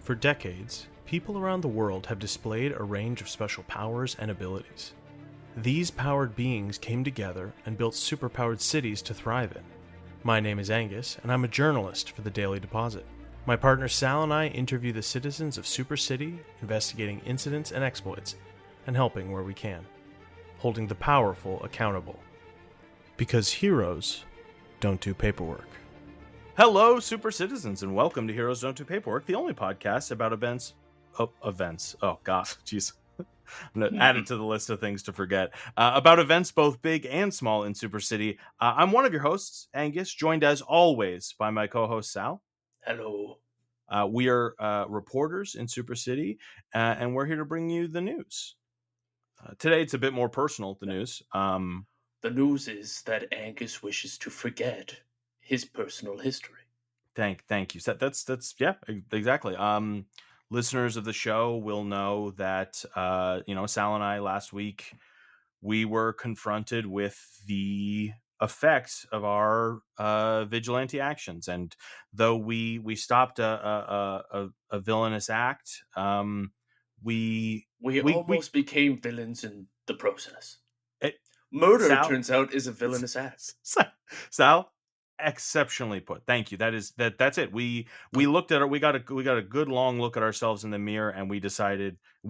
For decades, people around the world have displayed a range of special powers and abilities. These powered beings came together and built superpowered cities to thrive in. My name is Angus, and I'm a journalist for the Daily Deposit. My partner Sal and I interview the citizens of Super City, investigating incidents and exploits, and helping where we can, holding the powerful accountable. Because heroes don't do paperwork. Hello, super citizens, and welcome to Heroes Don't Do Paperwork, the only podcast about events. Oh, God, jeez. I'm going to add it to the list of things to forget. About events both big and small in Super City. I'm one of your hosts, Angus, joined as always by my co-host, Sal. Hello. We are reporters in Super City, and we're here to bring you the news. Today, it's a bit more personal, the news. The news is that Angus wishes to forget his personal history. Thank you. That's yeah, exactly. Listeners of the show will know that Sal and I last week we were confronted with the effects of our vigilante actions, and though we stopped a villainous act, we almost became villains in the process. Murder, Sal, turns out, is a villainous act. Sal, exceptionally put. Thank you. That's it. We looked at it. We got a good long look at ourselves in the mirror, and we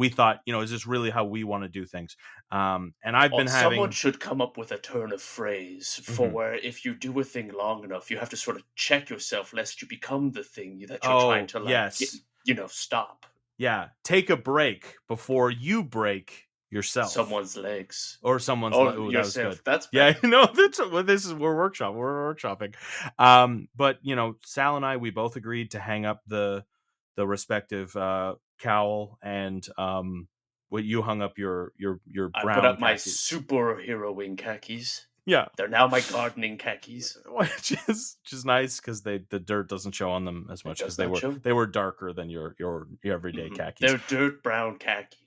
thought, is this really how we want to do things? And I've been having. Someone should come up with a turn of phrase for where if you do a thing long enough, you have to sort of check yourself lest you become the thing that you're trying to stop. Yeah, take a break before you break yourself, someone's legs, or someone's yourself. That was good. That's better. This is we're workshopping. But Sal and I, we both agreed to hang up the respective cowl, and what you hung up your brown. I put up khakis. My superhero wing khakis. Yeah, they're now my gardening khakis, which is nice because the dirt doesn't show on them as much because they were darker than your everyday khakis. They're dirt brown khaki.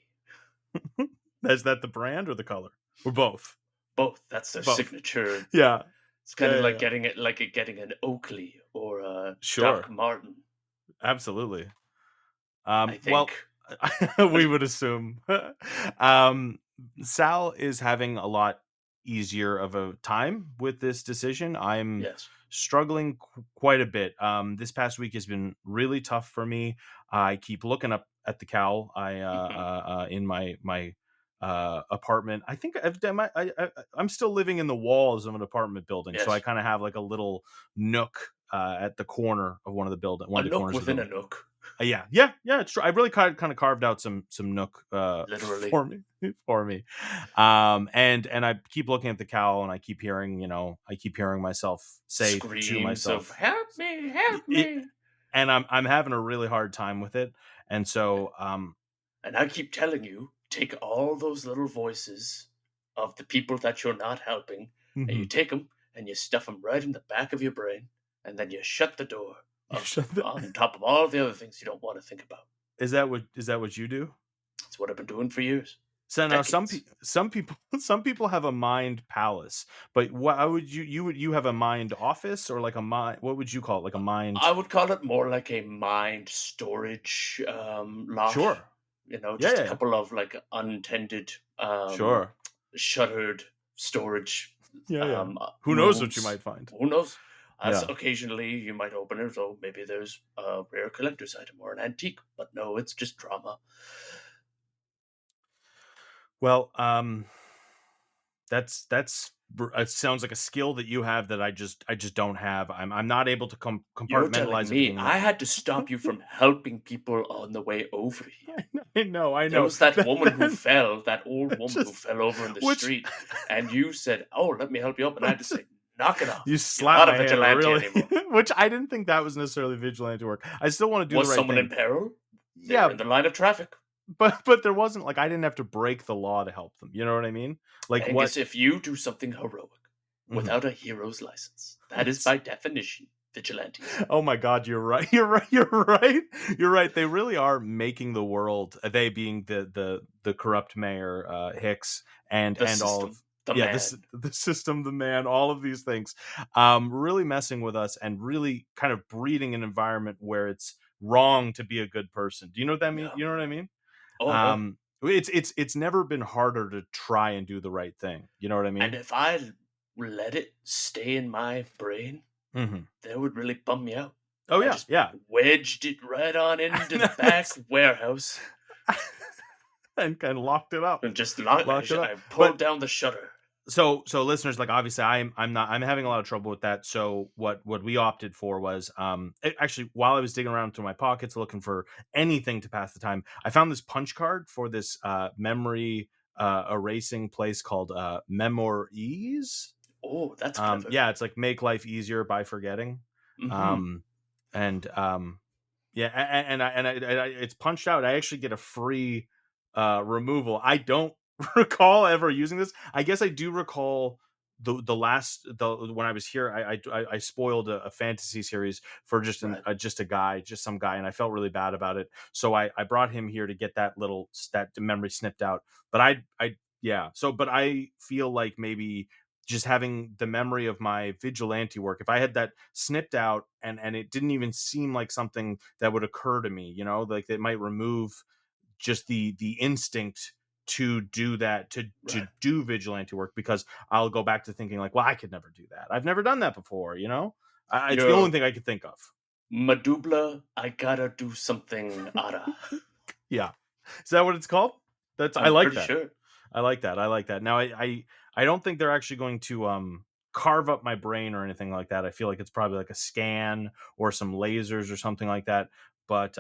Is that the brand or the color? Or both? Both. That's their signature. Yeah. It's kind of like getting an Oakley or a Doc Martin. Absolutely. I think. Well, we would assume. Sal is having a lot easier of a time with this decision. I'm struggling quite a bit. This past week has been really tough for me. I keep looking up at the cowl. In my apartment. I think I'm still living in the walls of an apartment building, so I kind of have like a little nook at the corner of one of the buildings. A nook within a nook. Yeah, it's true. I really kind of carved out some nook literally for me. And I keep looking at the cowl, and I keep hearing myself say screams to myself, of, help me. And I'm having a really hard time with it. And so and I keep telling you, take all those little voices of the people that you're not helping, and you take them and you stuff them right in the back of your brain, and then you shut the door on top of all the other things you don't want to think about. Is that what you do? That's what I've been doing for years. So now some people have a mind palace, but how would you have a mind office, or like a mind? What would you call it? Like a mind? I would call it more like a mind storage lot. Sure. Just a couple of like untended, shuttered storage. Who knows what you might find? Who knows? Occasionally you might open it, so maybe there's a rare collector's item or an antique, but no, it's just drama. Well, that's it sounds like a skill that you have that I just don't have. I'm not able to compartmentalize me. I had to stop you from helping people on the way over here. I know. There was that woman who fell, that old woman who fell over in the street, and you said, "Oh, let me help you up," and I had to say, "Knock it off." You slapped my hand, really? Anymore. Which I didn't think that was necessarily vigilante work. I still want to do the right thing. Was someone in peril? They were in the line of traffic. But there wasn't, like, I didn't have to break the law to help them. You know what I mean? Like, Angus, if you do something heroic without a hero's license, that is by definition vigilante. Oh my God, you're right. You're right. They really are making the world. They being the corrupt mayor Hicks and all of the system, the man, all of these things, really messing with us and really kind of breeding an environment where it's wrong to be a good person. Do you know what that mean? Yeah. You know what I mean? Oh, It's never been harder to try and do the right thing. You know what I mean? and if I let it stay in my brain, that would really bum me out. Oh, I yeah, just yeah. wedged it right on into the back warehouse and kind of locked it up. and just I pulled down the shutter. So listeners, like, obviously I'm having a lot of trouble with that. So what we opted for was actually, while I was digging around through my pockets looking for anything to pass the time, I found this punch card for this memory erasing place called Memories. Oh, that's clever. Yeah, it's like make life easier by forgetting. Yeah, and it's punched out. I actually get a free removal. I don't recall ever using this. I guess I do recall the when I was here. I spoiled a fantasy series for just some guy, and I felt really bad about it. So I brought him here to get that memory snipped out. But but I feel like maybe just having the memory of my vigilante work, if I had that snipped out and it didn't even seem like something that would occur to me, like it might remove just the instinct to do that, to do vigilante work, because I'll go back to thinking like, well, I could never do that. I've never done that before, it's the only thing I could think of. Medulla, I gotta do something otta. Yeah. Is that what it's called? I like that. Sure. I like that. Now I don't think they're actually going to carve up my brain or anything like that. I feel like it's probably like a scan or some lasers or something like that. But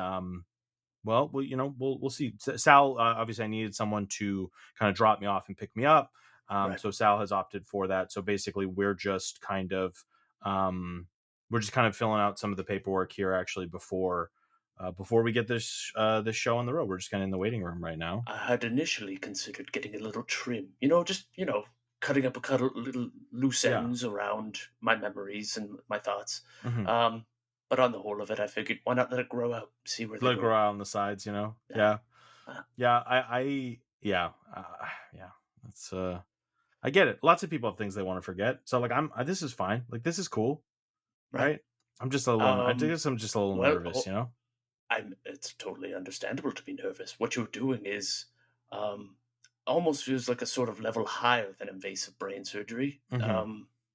well, we'll see. Sal, obviously I needed someone to kind of drop me off and pick me up. So Sal has opted for that. So basically we're just kind of filling out some of the paperwork here actually before we get this show on the road. We're just kind of in the waiting room right now. I had initially considered getting a little trim, just cutting up a little loose ends around my memories and my thoughts. But on the whole of it, I figured, why not let it grow out? See where let it grow out on the sides, Yeah. That's I get it. Lots of people have things they want to forget. So like this is fine. Like this is cool, right? I'm just a little. I guess I'm just a little nervous, It's totally understandable to be nervous. What you're doing is almost feels like a sort of level higher than invasive brain surgery,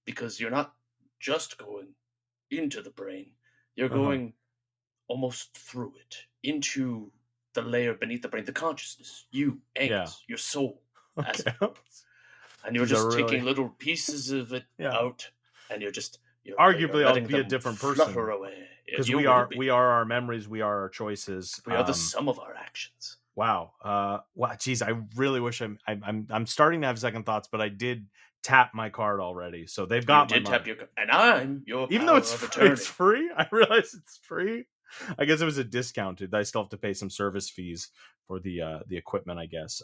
because you're not just going into the brain. You're going almost through it, into the layer beneath the brain, the consciousness, you, Angus, your soul, as it were. And you're just taking little pieces of it out, and you're arguably I'll be a different person. Flutter away. Because we are our memories, we are our choices. We are the sum of our actions. Wow. Geez, I really wish I'm starting to have second thoughts, but I did tap my card already, so they've got my money. Tap your card, and I'm your even though it's free. I realize it's free. I guess it was a discounted. I still have to pay some service fees for the equipment, I guess.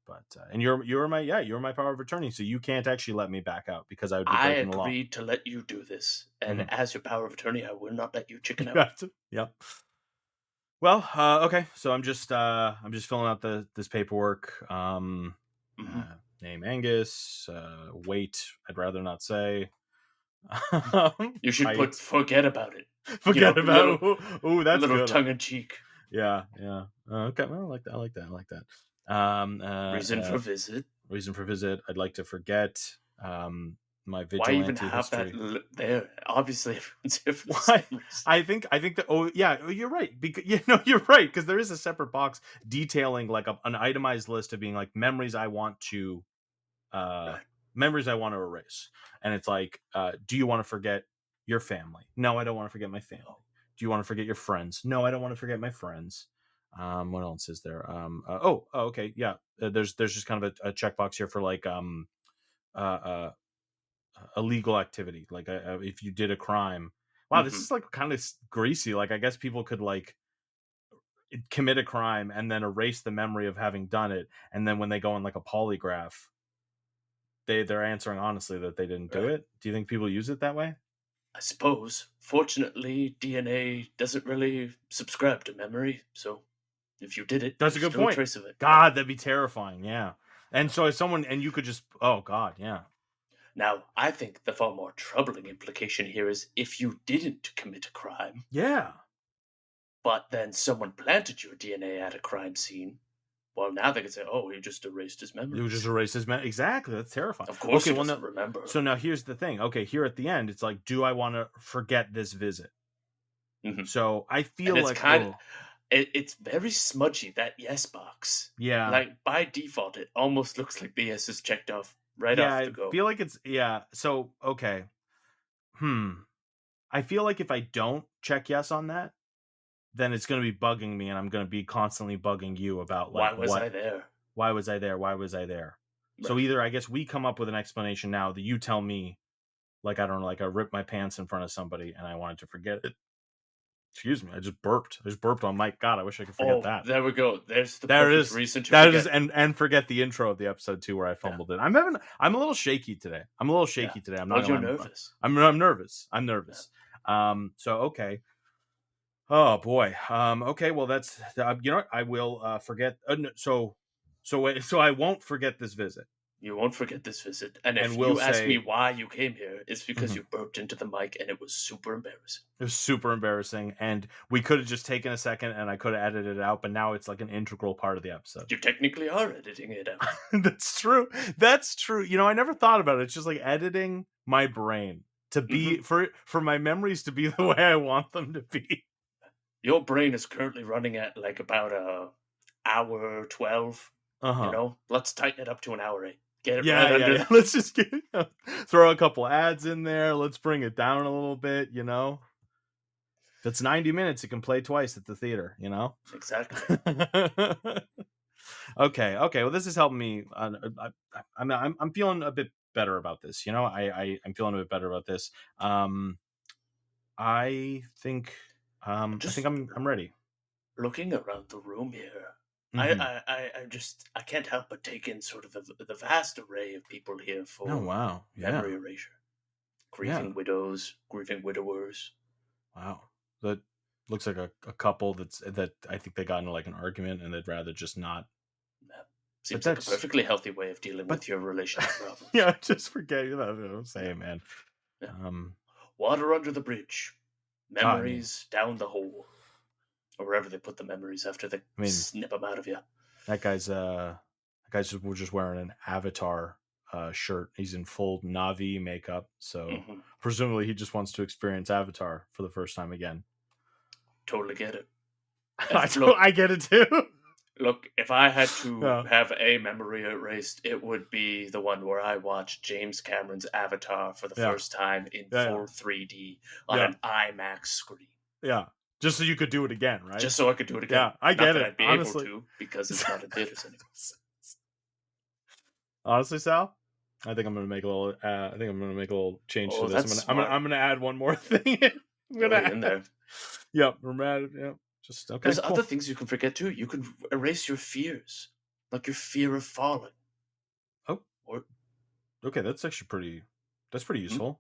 But and you're my power of attorney, so you can't actually let me back out because I would be breaking the law. I agreed to let you do this, and as your power of attorney, I will not let you chicken out. Yep. Well, okay. So I'm just filling out this paperwork. Name Angus. Weight, I'd rather not say. You should put forget about it. Forget about it. Ooh, that's a little good. tongue in cheek. Yeah. Okay, well, I like that. Reason for visit. Reason for visit. I'd like to forget. My vigilante Why even have history. That there? Obviously, everyone's different. I think that. Oh yeah, you're right. Because you're right, because there is a separate box detailing like an itemized list of being like memories I want to erase, and it's like, do you want to forget your family? No, I don't want to forget my family. Do you want to forget your friends? No, I don't want to forget my friends. What else is there? Okay, yeah. There's just kind of a checkbox here for like illegal activity, like if you did a crime. Wow, this is like kind of greasy. Like I guess people could like commit a crime and then erase the memory of having done it, and then when they go on like a polygraph, they're answering honestly that they didn't do it. Do you think people use it that way? I suppose. Fortunately, DNA doesn't really subscribe to memory, so if you did it, that's a good point. Trace of it. God, that'd be terrifying. Yeah. And so if you could just, oh God, yeah. Now, I think the far more troubling implication here is if you didn't commit a crime. Yeah. but then someone planted your DNA at a crime scene, well, now they can say, "Oh, he just erased his memory." You just erased his memory. Exactly. That's terrifying. Of course, he doesn't remember. So now here's the thing. Okay, here at the end, it's like, do I want to forget this visit? Mm-hmm. So I feel and it's like kind of. It's very smudgy, that yes box. Yeah. Like, by default, it almost looks like the yes is checked off off the go. I feel like it's, so, okay. I feel like if I don't check yes on that, then it's going to be bugging me, and I'm going to be constantly bugging you about, like, why was I there? Why was I there? Why was I there? Right. So either, I guess, we come up with an explanation now that you tell me, like, I don't know, like I ripped my pants in front of somebody and I wanted to forget it. Excuse me, I just burped. I just burped on mic. God, I wish I could forget that. There we go. There's the perfect reason to forget. And forget the intro of the episode too, where I fumbled it. I'm a little shaky today. I'm not. You're nervous. I'm nervous. Yeah. So okay. Oh boy. Okay. Well, that's I will forget. So I won't forget this visit. You won't forget this visit. And if you ask me why you came here, it's because you burped into the mic and it was super embarrassing. It was super embarrassing. And we could have just taken a second and I could have edited it out, but now it's like an integral part of the episode. You technically are editing it out. That's true. That's true. I never thought about it. It's just like editing my brain to be for my memories to be the way I want them to be. Your brain is currently running at like about an hour 12. Let's tighten it up to an hour 8. Get it under. Let's just throw a couple ads in there. Let's bring it down a little bit. If it's 90 minutes, it can play twice at the theater. Exactly. Okay. Well, this is helping me. I'm feeling a bit better about this. I'm feeling a bit better about this. I think I'm ready. Looking around the room here. I can't help but take in sort of the vast array of people here for memory erasure. Grieving widows, grieving widowers. Wow. That looks like a couple that I think they got into like an argument and they'd rather just not. Seems like a perfectly healthy way of dealing with your relationship problems. Just forget that. What I'm saying, man. Yeah. Water under the bridge. Memories down the hole. Or wherever they put the memories after they snip them out of you. That guy's just wearing an Avatar shirt. He's in full Na'vi makeup, so presumably he just wants to experience Avatar for the first time again. Totally get it. I get it too. Look, if I had to have a memory erased, it would be the one where I watched James Cameron's Avatar for the first time in full 3D on an IMAX screen. Yeah. Just so you could do it again, right? Just so I could do it again. Yeah, I get it. I'd be honestly able to because it's not in theaters anymore. Honestly, Sal, I think I'm gonna make a little change to this. I'm gonna add one more thing. I'm gonna add in there. Yep, we're mad. Yep. Just okay. There's other things you can forget too. You can erase your fears, like your fear of falling. Oh, okay. That's actually pretty useful.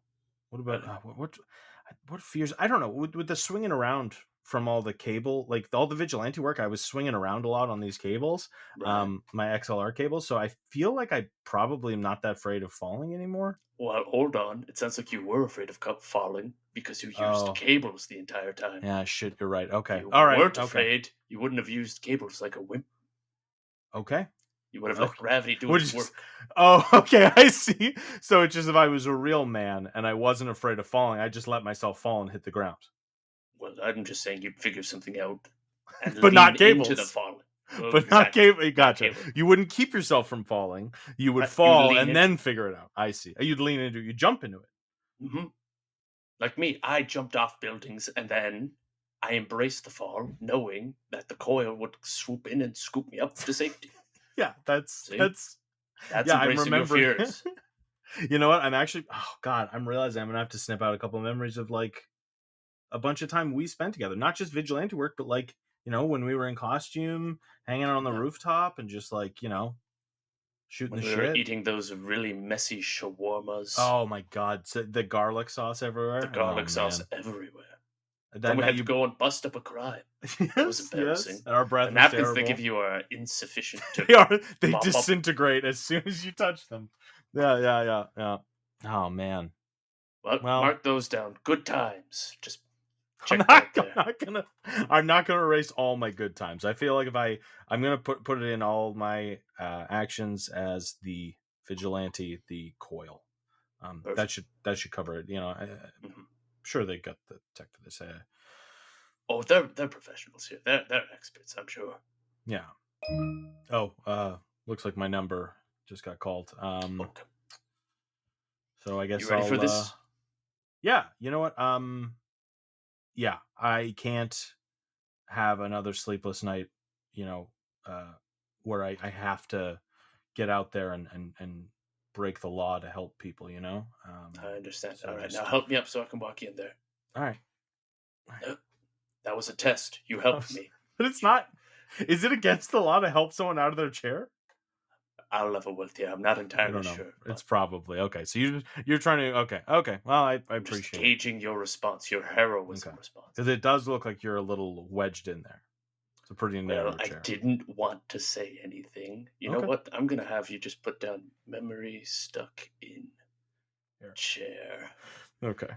What about what fears? I don't know. With the swinging around from all the cable, like all the vigilante work, I was swinging around a lot on these cables, my XLR cables. So I feel like I probably am not that afraid of falling anymore. Well, hold on. It sounds like you were afraid of falling because you used cables the entire time. Yeah, shit. You're right. Okay. All right. If you weren't afraid, you wouldn't have used cables like a wimp. Okay. You would have let gravity do its work. Oh, okay. I see. So it's just if I was a real man and I wasn't afraid of falling, I just let myself fall and hit the ground. Well, I'm just saying you'd figure something out. And but not cables. Into the falling. Well, but not cable. Gotcha. You wouldn't keep yourself from falling. You would fall and then figure it out. I see. You'd lean into it. You jump into it. Mm-hmm. Like me, I jumped off buildings and then I embraced the fall, knowing that the coil would swoop in and scoop me up to safety. Yeah, that's embracing your fears. You know what? I'm actually, I'm realizing I'm gonna have to snip out a couple of memories of like a bunch of time we spent together. Not just vigilante work, but like, when we were in costume, hanging out on the rooftop and just like, shooting the shit. Eating those really messy shawarmas. Oh my God. So the garlic sauce everywhere. The garlic sauce everywhere. Then we had to go and bust up a crime. It was embarrassing. Yes. And our breath the napkins terrible. They give you are insufficient. They disintegrate as soon as you touch them. Yeah. Oh man. Well, mark those down. Good times. Just I'm not gonna erase all my good times. I feel like if I'm gonna put it in all my actions as the vigilante, the Coil. That should cover it. Sure they got the tech for this. Oh, they're professionals here. They're experts, I'm sure. Yeah. Oh, looks like my number just got called. Okay. So I guess you ready for this? Yeah. You know what? Yeah, I can't have another sleepless night. Where I have to get out there and break the law to help people. I understand. So all right, now help me up so I can walk in there. All right. That was a test. You helped me. But it's not. Is it against the law to help someone out of their chair? I'll level with you. I'm not entirely sure. It's probably okay. So you're trying to okay. Well, I appreciate just gauging your response, your heroism response. Because it does look like you're a little wedged in there. It's a pretty narrow chair. I didn't want to say anything. You know what? I'm gonna have you just put down memory stuck in chair. Okay.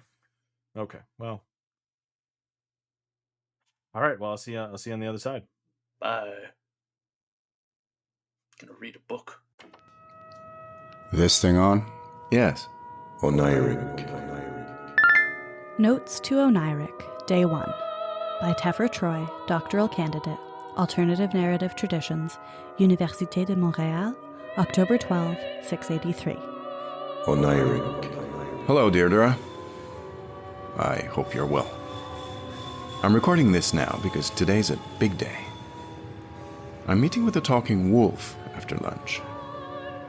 Well. All right. Well, I'll see you on the other side. Bye. Gonna read a book. This thing on? Yes. Oniric. Notes to Oniric, Day 1. By Teffer Troy, doctoral candidate, Alternative Narrative Traditions, Université de Montréal, October 12, 683. Oniric. Hello, Deirdre. I hope you're well. I'm recording this now because today's a big day. I'm meeting with a talking wolf after lunch.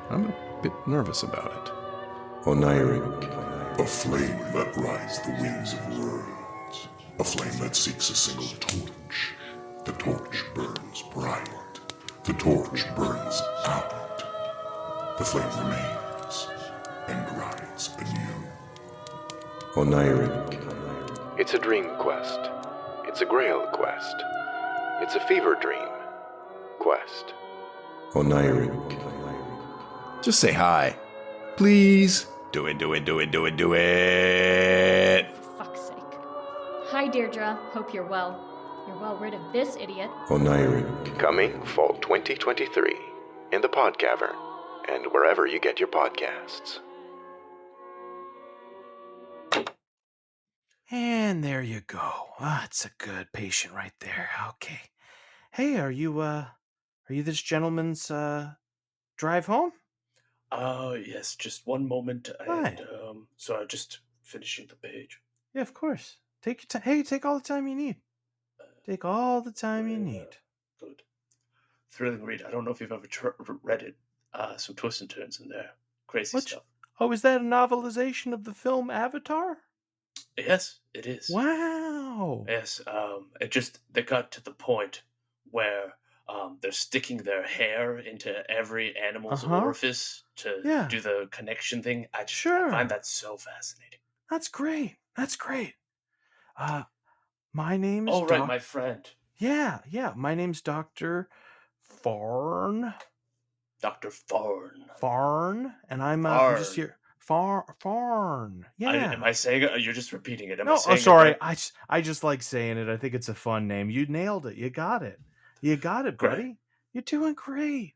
I'm a bit nervous about it. Oniric. A flame that rides the wings of worlds. A flame that seeks a single torch. The torch burns bright. The torch burns out. The flame remains and rides anew. Oniric. It's a dream quest. It's a grail quest. It's a fever dream quest. Oniric. Just say hi. Please. Do it. For fuck's sake. Hi, Deirdre. Hope you're well. You're well rid of this idiot. Oniric. Coming fall 2023 in the Podcavern and wherever you get your podcasts. And there you go. It's a good patient right there. Okay. Hey, are you this gentleman's drive home? Yes, just one moment. Hi. And so I'm just finishing the page. Yeah, of course. Take your time. Hey, take all the time you need. Take all the time you need. Good. Thrilling read. I don't know if you've ever read it. Some twists and turns in there. Crazy stuff. Oh, is that a novelization of the film Avatar? Yes, it is. Wow. Yes. They got to the point where they're sticking their hair into every animal's orifice to do the connection thing. I find that so fascinating. That's great. My name is my friend. Yeah. My name's Dr. Farn. Dr. Farn. Farn, and I'm just here. Farn. Yeah. Am I saying it? You're just repeating it. Sorry. I just like saying it. I think it's a fun name. You nailed it. You got it, buddy. Great. You're doing great.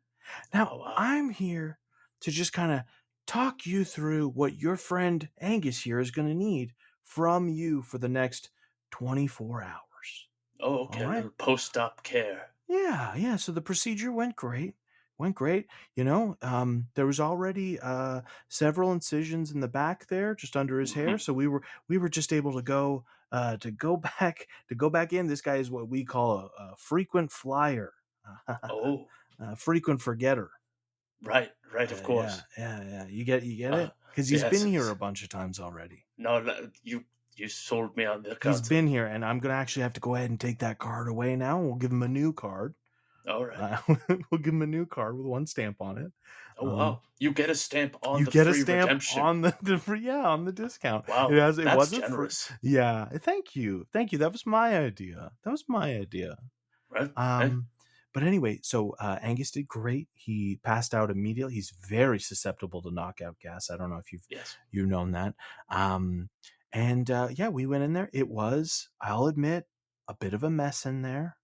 Now, I'm here to just kind of talk you through what your friend Angus here is going to need from you for the next 24 hours. Oh, okay. All right. Post-op care. Yeah. So the procedure went great. There was already several incisions in the back there, just under his hair. So we were just able to go back in. This guy is what we call a frequent flyer. Frequent forgetter. Right. Of course. Yeah. You get it because he's been here a bunch of times already. No, you sold me on the concept. He's been here, and I'm gonna actually have to go ahead and take that card away now. And we'll give him a new card. All right. We'll give him a new card with one stamp on it. Oh wow! You get a stamp on you the get free a stamp redemption. on the discount. Wow, that's wasn't generous. Yeah, thank you. That was my idea. Right. But anyway, so Angus did great. He passed out immediately. He's very susceptible to knockout gas. I don't know if you've known that. And yeah, we went in there. It was, I'll admit, a bit of a mess in there.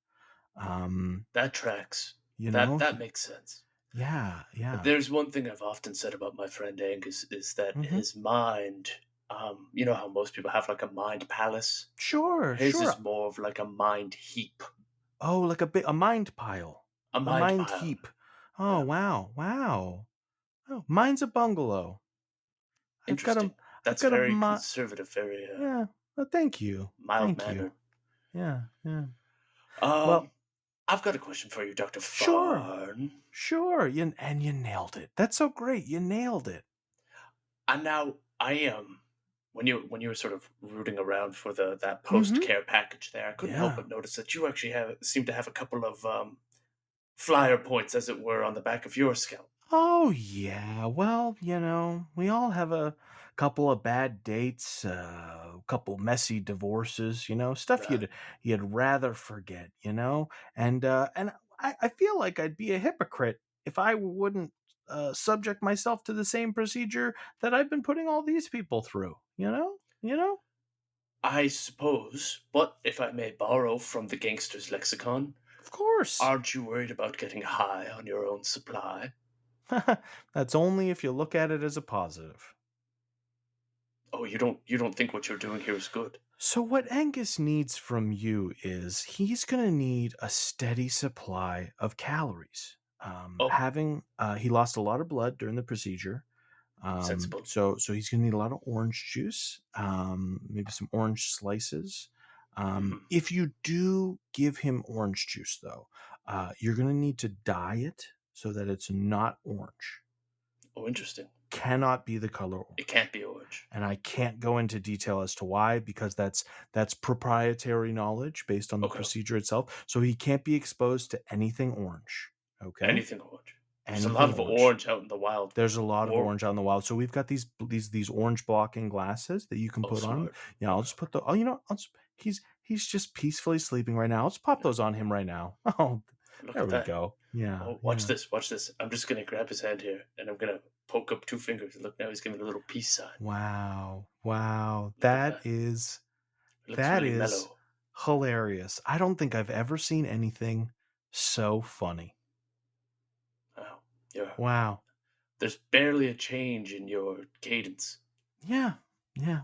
That tracks. You that know, that makes sense. yeah. There's one thing I've often said about my friend Angus is that Mm-hmm. his mind, you know how most people have like a mind palace? Sure. His is more of like a mind heap. Oh, like a mind pile. A mind pile. Heap. Oh, Yeah. wow. Oh, mine's a bungalow. Interesting. That's very conservative, very yeah. Well, thank you. mild-mannered. Yeah. Well, I've got a question for you, Dr. Farn. Sure. You nailed it. That's so great. You nailed it. And now I am. When you were sort of rooting around for that post-care package there, I couldn't help but notice that you actually seem to have a couple of flyer points, as it were, on the back of your scalp. Oh, yeah. Well, we all have a couple of bad dates, a couple messy divorces, stuff you'd rather forget, and I feel like I'd be a hypocrite if I wouldn't subject myself to the same procedure that I've been putting all these people through, I suppose, but if I may borrow from the gangster's lexicon, of course. Aren't you worried about getting high on your own supply? That's only if you look at it as a positive. Oh, you don't think what you're doing here is good? So what Angus needs from you is he's going to need a steady supply of calories. He lost a lot of blood during the procedure. Sensible. So he's going to need a lot of orange juice, maybe some orange slices. If you do give him orange juice, though, you're going to need to dye it so that it's not orange. Oh, interesting. Cannot be the color orange. It can't be orange. And I can't go into detail as to why, because that's proprietary knowledge based on the procedure itself. So he can't be exposed to anything orange. Okay? Anything orange. There's a lot of orange out in the wild. There's a lot of orange out in the wild. So we've got these orange blocking glasses that you can put on. Yeah, I'll just put he's just peacefully sleeping right now. Let's pop those on him right now. Oh, there we go. Yeah. Oh, watch this. I'm just gonna grab his hand here, and I'm gonna poke up two fingers. Look, now he's giving a little peace sign. Wow. That is mellow. Hilarious. I don't think I've ever seen anything so funny. Wow. There's barely a change in your cadence. Yeah.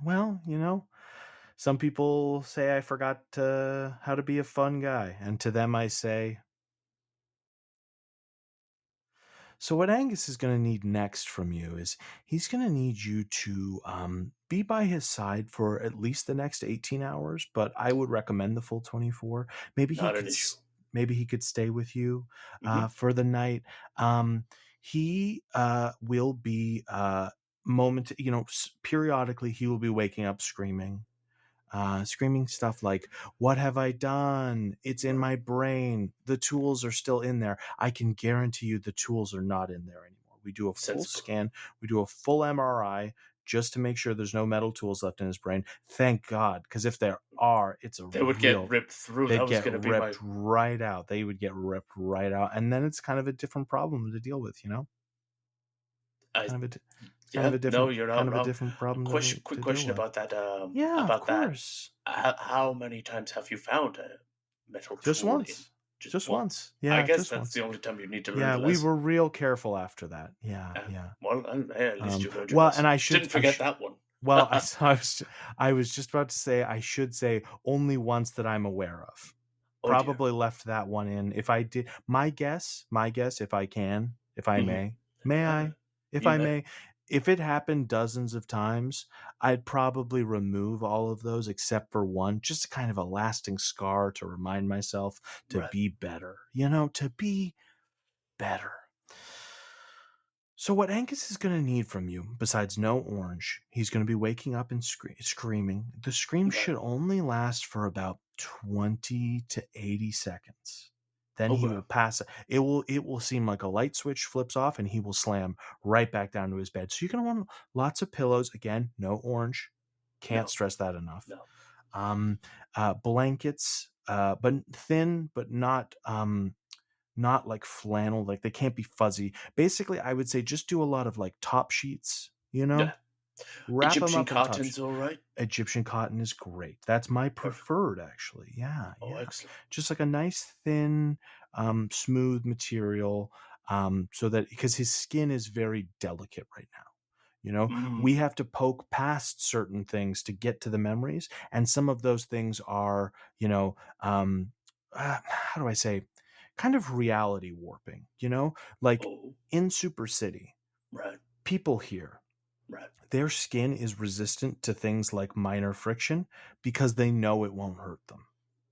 Well, some people say I forgot how to be a fun guy, and to them I say. So what Angus is going to need next from you is he's going to need you to be by his side for at least the next 18 hours, but I would recommend the full 24. Maybe he could stay with you for the night. He will be periodically he will be waking up screaming stuff like, "What have I done? It's in my brain. The tools are still in there." I can guarantee you the tools are not in there anymore. We do a full scan. We do a full MRI just to make sure there's no metal tools left in his brain. Thank God, because if there are, they would get ripped through. They'd get ripped right out. They would get ripped right out, and then it's kind of a different problem to deal with, No, you're not wrong. A different problem. Quick question about that. Of course. How many times have you found a metal tool? Just once. Yeah, I guess that's the only time you need to learn. Yeah, we were real careful after that. Yeah. Well, at least you learned. And I didn't forget that one. Well, I was just about to say I should say only once that I'm aware of. Probably left that one in. If I did, my guess, if I may, if it happened dozens of times, I'd probably remove all of those except for one, just kind of a lasting scar to remind myself to be better, to be better. So what Angus is going to need from you, besides no orange, he's going to be waking up and screaming. The scream should only last for about 20 to 80 seconds. Then he will pass. It will seem like a light switch flips off, and he will slam right back down to his bed. So you're going to want lots of pillows. Again, no orange. Can't stress that enough. No. Blankets, but thin, but not like flannel. Like they can't be fuzzy. Basically, I would say just do a lot of like top sheets. Yeah. Wrap them Egyptian up and touch. cotton's all right. Egyptian cotton is great. That's my preferred, actually. Yeah. Oh, yeah. excellent. Just like a nice, thin, smooth material, so that because his skin is very delicate right now. You know, we have to poke past certain things to get to the memories, and some of those things are, you know, how do I say, kind of reality warping. You know, like in Super City, Right. people here. Right. Their skin is resistant to things like minor friction because they know it won't hurt them.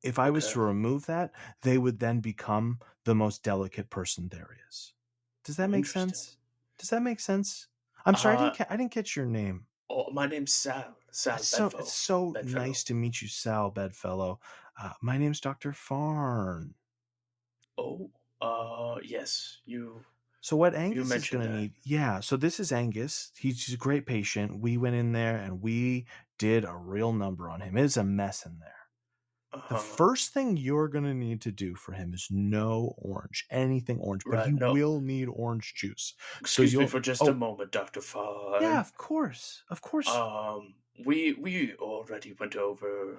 If I was to remove that, they would then become the most delicate person there is. Does that make sense? Does that make sense? I'm sorry, I didn't catch your name. Oh, my name's Sal. Sal Bedfellow. It's so nice to meet you, Sal Bedfellow. My name's Dr. Farn. Oh, yes, you. So what Angus is going to need, so this is Angus. He's a great patient. We went in there and we did a real number on him. It is a mess in there. The first thing you're going to need to do for him is no orange, anything orange, but he will need orange juice. Excuse me for just a moment, Dr. Farn. Yeah, of course. Of course. We already went over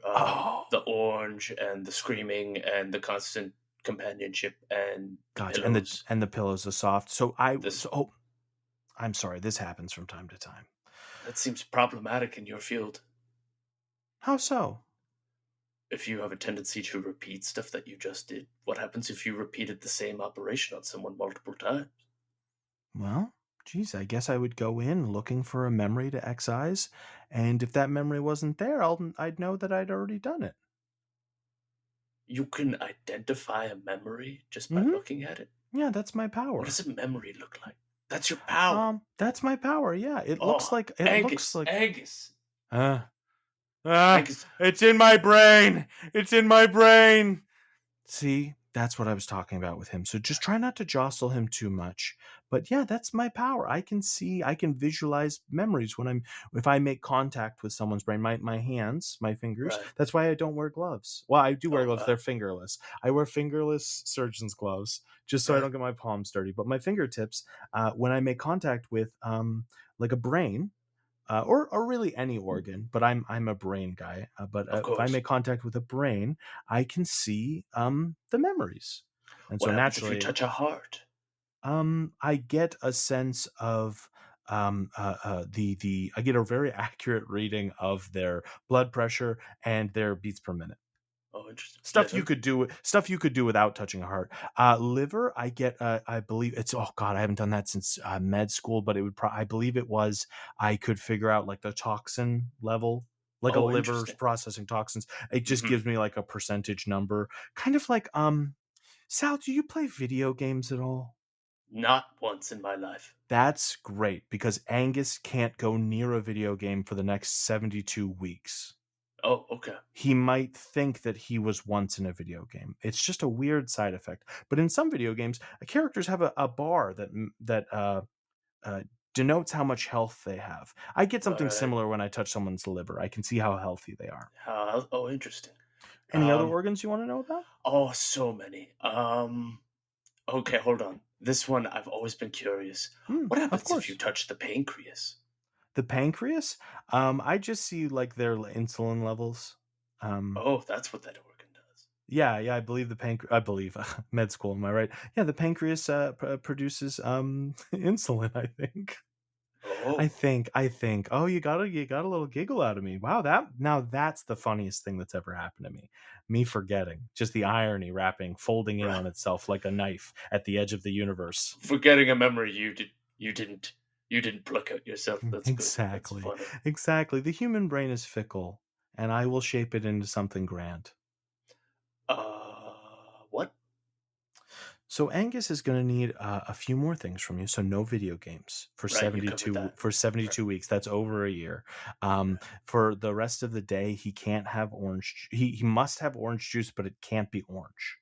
the orange and the screaming and the constant companionship and gotcha pillows. and the pillows are soft. I'm sorry, this happens from time to time. That seems problematic in your field. How so? If you have a tendency to repeat stuff that you just did, what happens if you repeated the same operation on someone multiple times? Well, geez, I guess I would go in looking for a memory to excise, and if that memory wasn't there, I'd know that I'd already done it. You can identify a memory just by looking at it? Yeah, that's my power. What does a memory look like? That's your power. That's my power, yeah. It looks like Angus. Angus. It's in my brain. It's in my brain. See, that's what I was talking about with him. So just try not to jostle him too much. But yeah, that's my power. I can visualize memories if I make contact with someone's brain. My hands, my fingers. Right. That's why I don't wear gloves. Well, I do wear gloves. They're fingerless. I wear fingerless surgeon's gloves just so I don't get my palms dirty. But my fingertips, when I make contact with like a brain, or really any organ, but I'm a brain guy. But if I make contact with a brain, I can see the memories, and what so naturally, if you touch a heart, I get a sense of I get a very accurate reading of their blood pressure and their beats per minute. Oh, interesting. Stuff you could do without touching a heart. Liver, I get. I believe it's. Oh God, I haven't done that since med school. But it would. I believe it was. I could figure out like the toxin level, like a liver's processing toxins. It just gives me like a percentage number, kind of like. Sal, do you play video games at all? Not once in my life. That's great because Angus can't go near a video game for the next 72 weeks. Oh, okay. He might think that he was once in a video game. It's just a weird side effect. But in some video games, characters have a bar that denotes how much health they have. I get something similar when I touch someone's liver. I can see how healthy they are. Oh, interesting. Any other organs you want to know about? Oh, so many. Okay, hold on. This one, I've always been curious. What happens if you touch the pancreas? The pancreas? I just see like their insulin levels. Oh, that's what that organ does. Yeah, I believe I believe med school. Am I right? Yeah, the pancreas produces insulin. I think. Oh. I think. Oh, you got a little giggle out of me. Wow, that's the funniest thing that's ever happened to me. Me forgetting, just the irony folding in on itself like a knife at the edge of the universe. Forgetting a memory you didn't pluck out yourself. That's exactly. Good. That's funny. Exactly. The human brain is fickle, and I will shape it into something grand. What? So Angus is going to need a few more things from you. So no video games for 72 weeks. That's over a year. For the rest of the day, he can't have orange. He must have orange juice, but it can't be orange.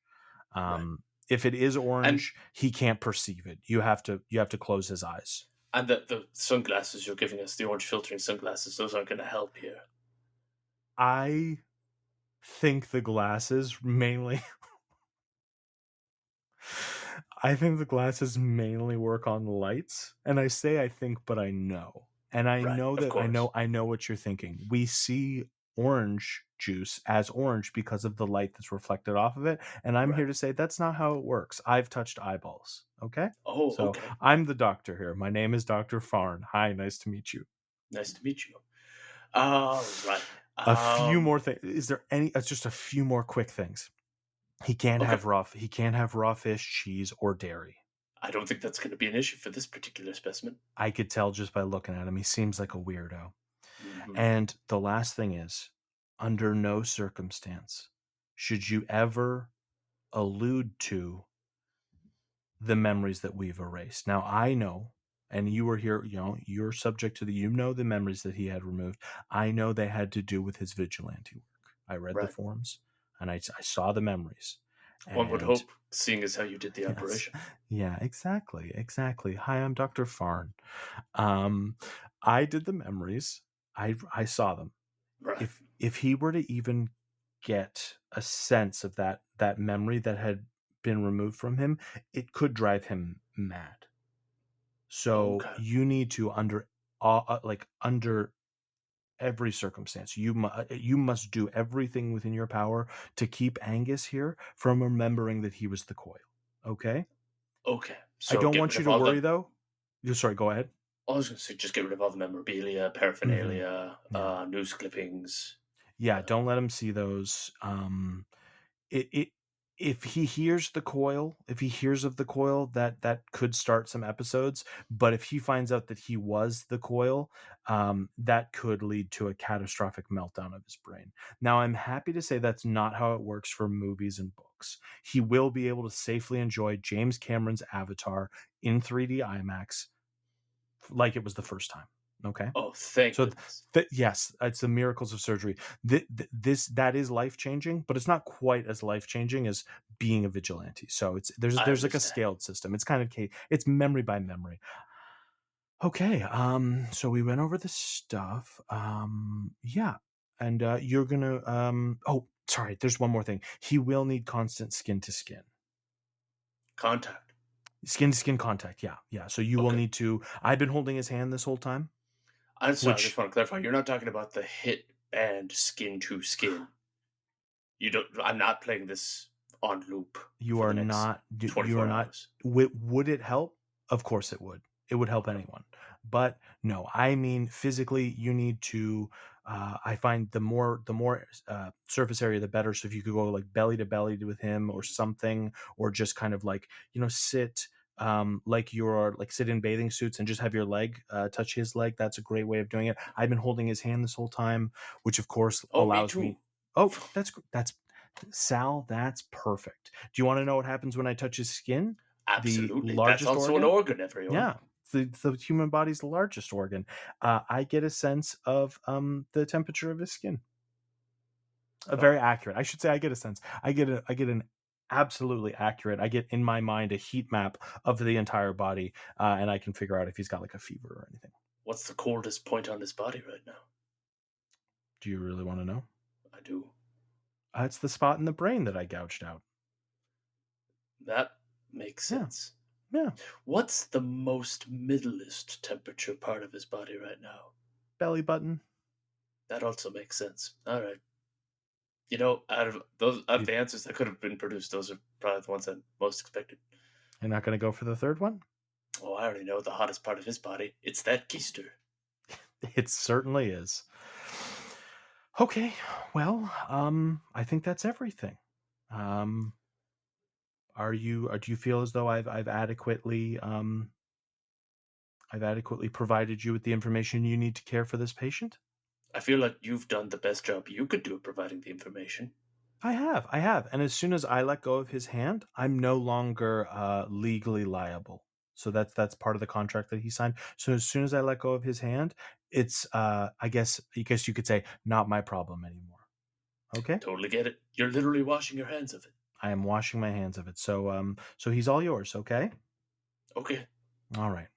If it is orange, he can't perceive it. You have to close his eyes. And the sunglasses you're giving us, the orange filtering sunglasses, those aren't going to help here. I think the glasses mainly. I think the glasses mainly work on the lights, and I say I think, but I know. And I Right, know of that course. I know what you're thinking. We see orange juice as orange because of the light that's reflected off of it, and I'm Right. here to say that's not how it works. I've touched eyeballs, okay? Oh, So okay. I'm the doctor here. My name is Dr. Farn. Hi, nice to meet you. Nice to meet you. All right. A few more things. Is there any just a few more quick things? He can't Okay. have raw fish, cheese, or dairy. I don't think that's going to be an issue for this particular specimen. I could tell just by looking at him. He seems like a weirdo. Mhm. And the last thing is, under no circumstance should you ever allude to the memories that we've erased. Now, I know, and you were here, you're subject to the memories that he had removed. I know they had to do with his vigilante work. I read the Right. forms, and I saw the memories. One would And hope, seeing as how you did the yes, operation. yeah, exactly. Hi, I'm Dr. Farn. I did the memories. I saw them. Right. If he were to even get a sense of that memory that had been removed from him, it could drive him mad. So Okay. you need to under every circumstance, you must do everything within your power to keep Angus here from remembering that he was the Coil. Okay? Okay. I So don't get want rid you of to all worry the. though. Sorry, go ahead. I was going to say, just get rid of all the memorabilia, paraphernalia, Yeah. news clippings. Yeah, don't let him see those. It if he hears the Coil, if he hears of the Coil, that could start some episodes. But if he finds out that he was the Coil, that could lead to a catastrophic meltdown of his brain. Now, I'm happy to say that's not how it works for movies and books. He will be able to safely enjoy James Cameron's Avatar in 3D IMAX like it was the first time. Okay. Oh, thank So goodness. yes, it's the miracles of surgery. That is life changing, but it's not quite as life changing as being a vigilante. So there's like a understand. scaled system. It's kind of it's memory by memory. Okay. So we went over the stuff. Yeah, and you're gonna. Oh, sorry. There's one more thing. He will need constant skin to skin. Contact. Skin to skin contact. Yeah. So you will Okay. need to. I've been holding his hand this whole time. I'm sorry, I just want to clarify. You're not talking about the hit band skin to skin. You don't. I'm not playing this on loop. You for are the next not. 24 You are not. hours. Would it help? Of course it would. It would help anyone. But no, I mean physically, you need to. I find the more surface area, the better. So if you could go like belly to belly with him or something, or just kind of like sit like you're like sit in bathing suits and just have your leg touch his leg. That's a great way of doing it. I've been holding his hand this whole time, which of course allows me. Oh, that's Sal, that's perfect. Do you want to know what happens when I touch his skin? Absolutely. The largest That's also organ? an organ, everyone. Yeah. The human body's the largest organ. I get a sense of the temperature of his skin. Very accurate. I should say I get a sense. I get an absolutely accurate. I get in my mind a heat map of the entire body, and I can figure out if he's got like a fever or anything. What's the coldest point on his body right now? Do you really want to know? I do. It's the spot in the brain that I gouged out. That makes sense. Yeah. What's the most middleist temperature part of his body right now? Belly button. That also makes sense. All right. You know, out of the answers that could have been produced, those are probably the ones I most expected. You're not going to go for the third one? Oh, I already know the hottest part of his body. It's that keister. It certainly is. Okay, well, I think that's everything. Do you feel as though I've adequately provided you with the information you need to care for this patient? I feel like you've done the best job you could do at providing the information. I have. And as soon as I let go of his hand, I'm no longer legally liable. So that's part of the contract that he signed. So as soon as I let go of his hand, it's I guess you could say not my problem anymore. Okay? Totally get it. You're literally washing your hands of it. I am washing my hands of it. So so he's all yours, okay? Okay. All right.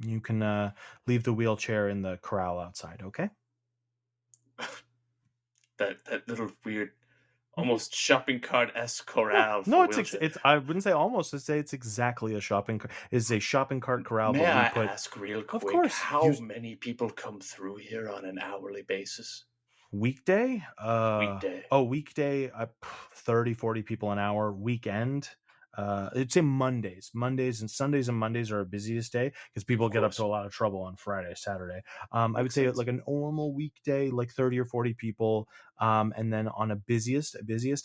You can leave the wheelchair in the corral outside, okay? that little weird almost shopping cart-esque corral. No, it's. I wouldn't say almost. I'd say it's exactly a shopping. It's a shopping cart corral. May I ask real quick? Of course. How many people come through here on an hourly basis? Weekday? Weekday. Weekday, 30, 40 people an hour. Weekend, I'd say Mondays. Mondays and Sundays and Mondays are our busiest day because people get up to a lot of trouble on Friday, Saturday. I would say like a normal weekday, like 30 or 40 people. And then on a busiest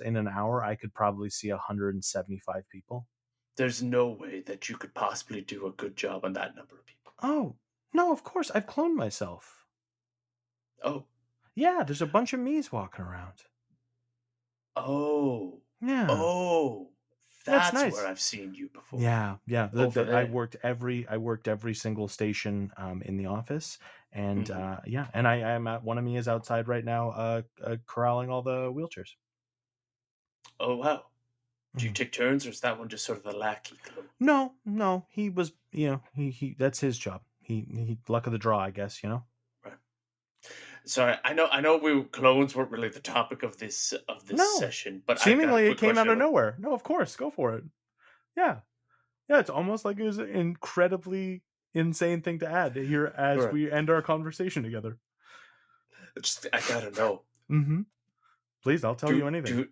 in an hour, I could probably see 175 people. There's no way that you could possibly do a good job on that number of people. Oh, no, of course. I've cloned myself. Oh. Yeah, there's a bunch of me's walking around. Oh. Yeah. Oh. That's nice. Where I've seen you before. Yeah. I worked every single station in the office, and and I am at one of me is outside right now, corralling all the wheelchairs. Oh wow. Do you take turns, or is that one just sort of the lackey clone? No, he was, he that's his job. He luck of the draw, I guess, Right. Sorry, I know clones weren't really the topic of this session, but seemingly it came out of nowhere. No, of course, go for it. Yeah, it's almost like it was an incredibly insane thing to add here as we end our conversation together. I gotta know. Mm-hmm. Please, I'll tell you anything.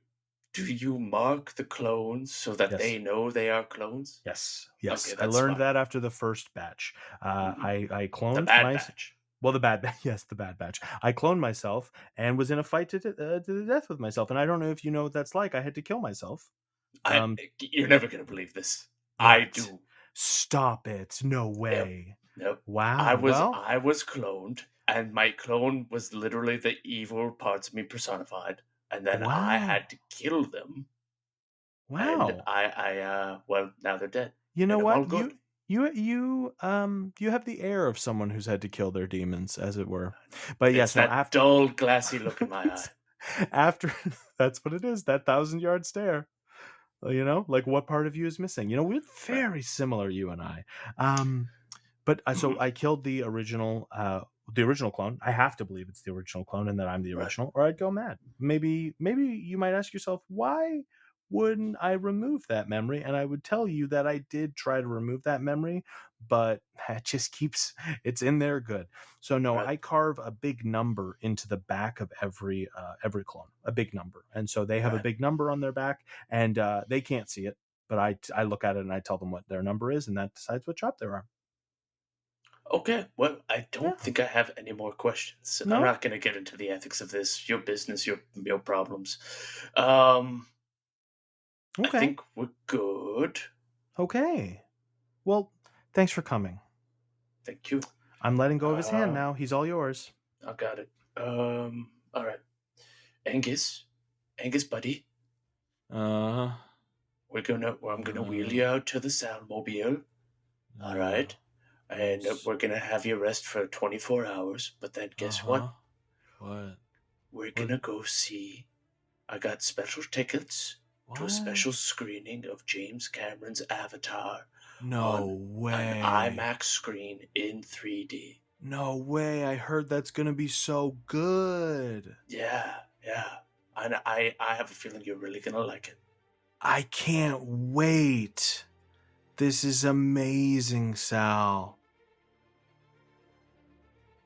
Do you mark the clones so that they know they are clones? Yes. Okay, I learned that after the first batch. I cloned the bad batch. Well, the bad batch. I cloned myself and was in a fight to the death with myself. And I don't know if you know what that's like. I had to kill myself. You're never going to believe this. What? I do. Stop it. No way. Nope. Wow. I was cloned, and my clone was literally the evil parts of me personified. And then I had to kill them. Wow. And well, now they're dead. You know what? You have the air of someone who's had to kill their demons, as it were. But it's after dull, glassy look in my eye. After that's what it is. That 1,000-yard stare. Like what part of you is missing? We're very similar, you and I. But so I killed the original clone. I have to believe it's the original clone and that I'm the original, or I'd go mad. Maybe you might ask yourself, why wouldn't I remove that memory? And I would tell you that I did try to remove that memory, but it just it's in there good. So no, I carve a big number into the back of every clone, a big number. And so they have a big number on their back, and they can't see it, but I look at it and I tell them what their number is, and that decides what job they're on. Okay, well, I don't think I have any more questions. No? I'm not going to get into the ethics of this. Your business, your problems. Okay. I think we're good. Okay. Well, thanks for coming. Thank you. I'm letting go of his hand now. He's all yours. I got it. All right. Angus, buddy. I'm gonna wheel you out to the Soundmobile. All right. And we're gonna have you rest for 24 hours. But then guess what? What? We're gonna go see. I got special tickets. To a special screening of James Cameron's Avatar. No way. An IMAX screen in 3D. No way. I heard that's going to be so good. Yeah. And I have a feeling you're really going to like it. I can't wait. This is amazing, Sal.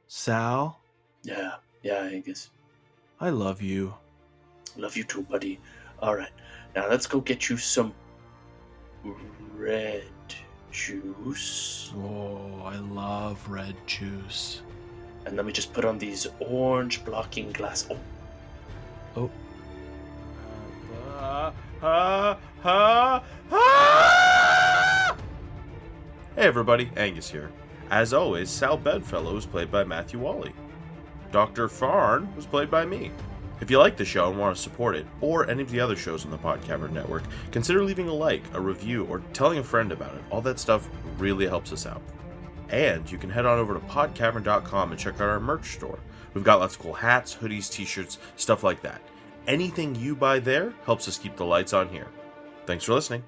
Sal? Yeah, Angus. I love you. Love you too, buddy. All right. Now let's go get you some red juice. Oh, I love red juice. And let me just put on these orange blocking glass. Oh. Hey everybody, Angus here. As always, Sal Bedfellow was played by Matthew Wally. Dr. Farn was played by me. If you like the show and want to support it, or any of the other shows on the Podcavern Network, consider leaving a like, a review, or telling a friend about it. All that stuff really helps us out. And you can head on over to podcavern.com and check out our merch store. We've got lots of cool hats, hoodies, t-shirts, stuff like that. Anything you buy there helps us keep the lights on here. Thanks for listening.